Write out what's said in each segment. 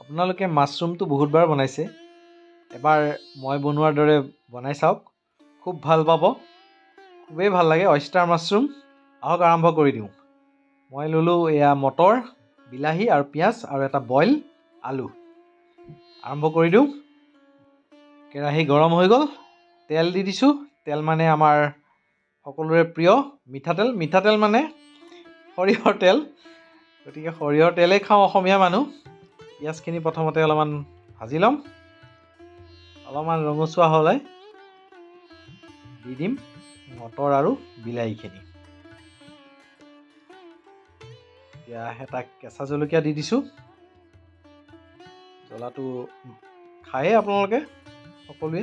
আপোনালোকে মাছৰুমটো বহুতবাৰ বনাইছে, এবাৰ মই বনোৱাৰ দৰে বনাই চাওক, খুব ভাল পাব, খুবেই ভাল লাগে। অয়েষ্টাৰ মাছৰুম, আহক আৰম্ভ কৰি দিওঁ। মই ল'লোঁ এয়া মটৰ, বিলাহী আৰু পিঁয়াজ আৰু এটা বইল আলু। আৰম্ভ কৰি দিওঁ। কেৰাহী গৰম হৈ গ'ল, তেল দি দিছোঁ। তেল মানে আমাৰ সকলোৰে প্ৰিয় মিঠাতেল। মিঠাতেল মানে সৰিয়হৰ তেল, গতিকে সৰিয়হৰ তেলেই খাওঁ অসমীয়া মানুহ। পিঁয়াজখিনি প্ৰথমতে অলপমান ভাজি ল'ম, অলপমান ৰঙচুৱা হ'লে দি দিম মটৰ আৰু বিলাহীখিনি। এতিয়া এটা কেঁচা জলকীয়া দি দিছোঁ। জ্বলাটো খায়েই আপোনালোকে সকলোৱে,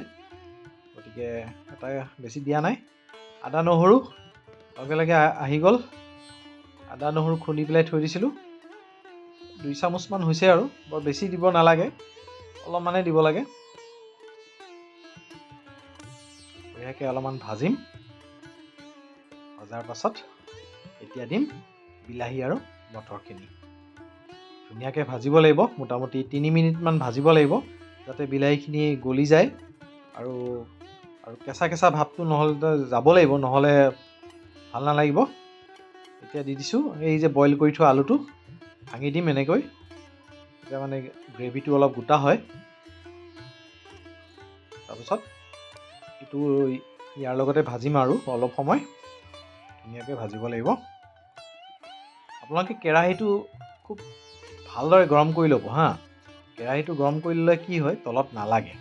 গতিকে এটা বেছি দিয়া নাই। আদা নহৰু লগে লগে আহি গ'ল। আদা নহৰু খুন্দি পেলাই থৈ দিছিলোঁ, 2 চামুচমান হৈছে আৰু, বৰ বেছি দিব নালাগে, অলপমানেই দিব লাগে। বঢ়িয়াকৈ অলপমান ভাজিম। ভজাৰ পাছত এতিয়া দিম বিলাহী আৰু মটৰখিনি। ধুনীয়াকৈ ভাজিব লাগিব, মোটামুটি 3 মিনিটমান ভাজিব লাগিব, যাতে বিলাহীখিনি গলি যায় আৰু কেঁচা কেঁচা ভাৱটো নহ'লে যাব লাগিব, নহ'লে ভাল নালাগিব। এতিয়া দি দিছোঁ এই যে বইল কৰি থোৱা আলুটো, ভাঙি দিম এনেকৈ, তেতিয়া মানে গ্ৰেভিটো অলপ গোটা হয়। তাৰপিছত এইটো ইয়াৰ লগতে ভাজিম আৰু অলপ সময় ধুনীয়াকৈ ভাজিব লাগিব। আপোনালোকে কেৰাহীটো খুব ভালদৰে গৰম কৰি ল'ব হা। কেৰাহীটো গৰম কৰি ল'লে কি হয়, তলত নালাগে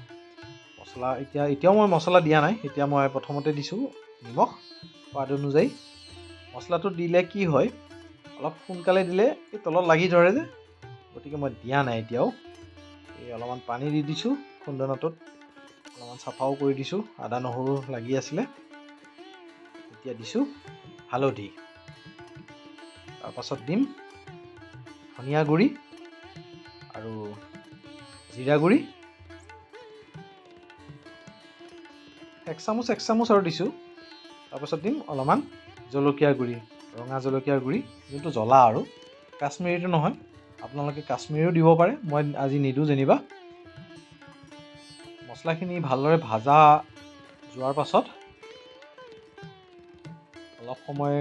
মছলা। এতিয়াও মই মছলা দিয়া নাই, এতিয়া মই প্ৰথমতে দিছোঁ নিমখ সোৱাদ অনুযায়ী। মছলাটো দিলে কি হয়, অলপ সোনকালে দিলে এই তলত লাগি ধৰে যে, গতিকে মই দিয়া নাই এতিয়াও। এই অলপমান পানী দি দিছোঁ, খুন্দনাটোত অলপমান চাফাও কৰি দিছোঁ, আদা নহৰু লাগি আছিলে। এতিয়া দিছোঁ হালধি, তাৰপাছত দিম ধনিয়া গুড়ি আৰু জিৰা গুড়ি 1 চামুচ আৰু দিছোঁ। তাৰপাছত দিম অলপমান জলকীয়াৰ গুড়ি, ৰঙা জলকীয়াৰ গুড়ি, যোনটো জ্বলা আৰু, কাশ্মীৰীটো নহয়। আপোনালোকে কাশ্মীৰীও দিব পাৰে, মই আজি নিদিওঁ যেনিবা। মছলাখিনি ভালদৰে ভাজা যোৱাৰ পাছত অলপ সময়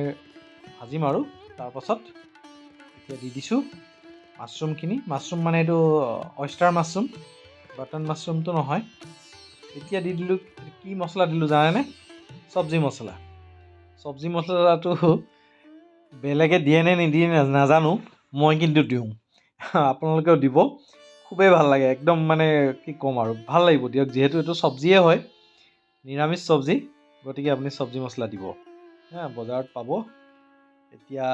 ভাজিম আৰু তাৰপাছত এতিয়া দি দিছোঁ মাছৰুমখিনি। মাছৰুম মানে এইটো অয়েষ্টাৰ মাছৰুম, বাটন মাছৰুমটো নহয়। এতিয়া দি দিলোঁ, কি মছলা দিলোঁ জানেনে? চব্জি মছলা। চব্জি মছলাটো বেলেগে দিয়ে নে নিদিয়ে নাজানো, মই কিন্তু দিওঁ। আপোনালোকেও দিব, খুবেই ভাল লাগে একদম, মানে কি ক'ম আৰু, ভাল লাগিব দিয়ক, যিহেতু এইটো চব্জিয়ে হয়, নিৰামিষ চব্জি, গতিকে আপুনি চব্জি মছলা দিব বজাৰত পাব। এতিয়া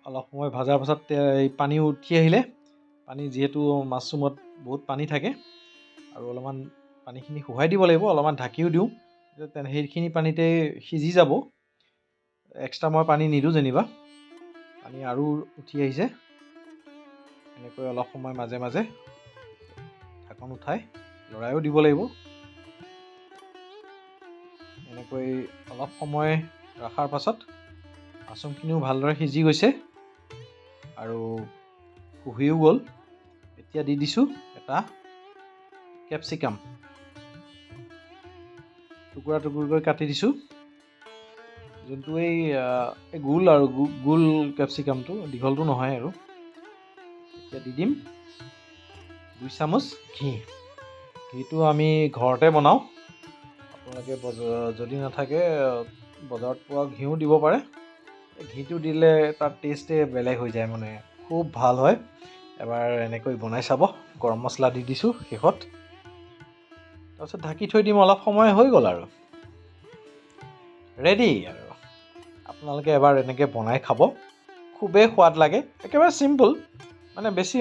অলপ সময় ভজাৰ পাছত এই পানী উঠি আহিলে, পানী যিহেতু মাছৰুমত বহুত পানী থাকে আৰু অলপমান পানীখিনি শুকাই দিব লাগিব, অলপমান ঢাকিও দিওঁ, সেইখিনি পানীতে সিজি যাব। এক্সট্ৰা মই পানী নিদিওঁ যেনিবা। পানী আৰু উঠি আহিছে, এনেকৈ অলপ সময় মাজে মাজে ঢাকন উঠাই লৰাইও দিব লাগিব। এনেকৈ অলপ সময় ৰখাৰ পাছত মাছৰুমখিনিও ভালদৰে সিজি গৈছে আৰু কুহিও গ'ল। এতিয়া দি দিছোঁ এটা কেপচিকাম, টুকুৰা টুকুৰকৈ কাটি দিছোঁ, যোনটো এই গোল আৰু গোল কেপচিকামটো, দীঘলটো নহয় আৰু। এতিয়া দি দিম 2 চামুচ ঘি। ঘিটো আমি ঘৰতে বনাওঁ, আপোনালোকে যদি নাথাকে বজাৰত পোৱা ঘিউ দিব পাৰে। ঘিটো দিলে তাৰ টেষ্টেই বেলেগ হৈ যায়, মানে খুব ভাল হয়। এবাৰ এনেকৈ বনাই চাব। গৰম মছলা দি দিছোঁ শেষত, তাৰপিছত ঢাকি থৈ দিম, অলপ সময় হৈ গ'ল আৰু ৰেডি আৰু। আপোনালোকে এবাৰ এনেকৈ বনাই খাব, খুবেই সোৱাদ লাগে। একেবাৰে চিম্পুল, মানে বেছি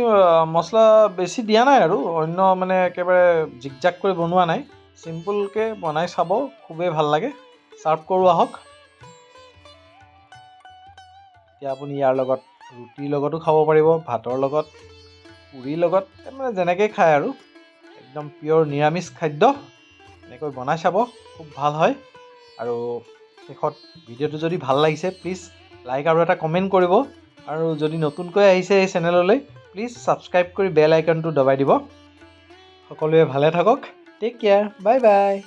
মছলা বেছি দিয়া নাই আৰু, অন্য মানে একেবাৰে জিকজাক কৰি বনোৱা নাই, চিম্পুলকৈ বনাই চাব, খুবেই ভাল লাগে। ছাৰ্ভ কৰোঁ আহক। এতিয়া আপুনি ইয়াৰ লগত ৰুটিৰ লগতো খাব পাৰিব, ভাতৰ লগত, পুৰিৰ লগত, মানে যেনেকৈ খায় আৰু, একদম পিয়'ৰ নিৰামিষ খাদ্য। এনেকৈ বনাই চাব, খুব ভাল হয়। আৰু শেষত ভিডিঅ'টো যদি ভাল লাগিছে প্লিজ লাইক আৰু এটা কমেণ্ট কৰিব, আৰু যদি নতুনকৈ আহিছে এই চেনেললৈ প্লিজ ছাবস্ক্ৰাইব কৰি বেল আইকনটো দবাই দিব। সকলোৱে ভালে থাকক। Take care. বাই বাই।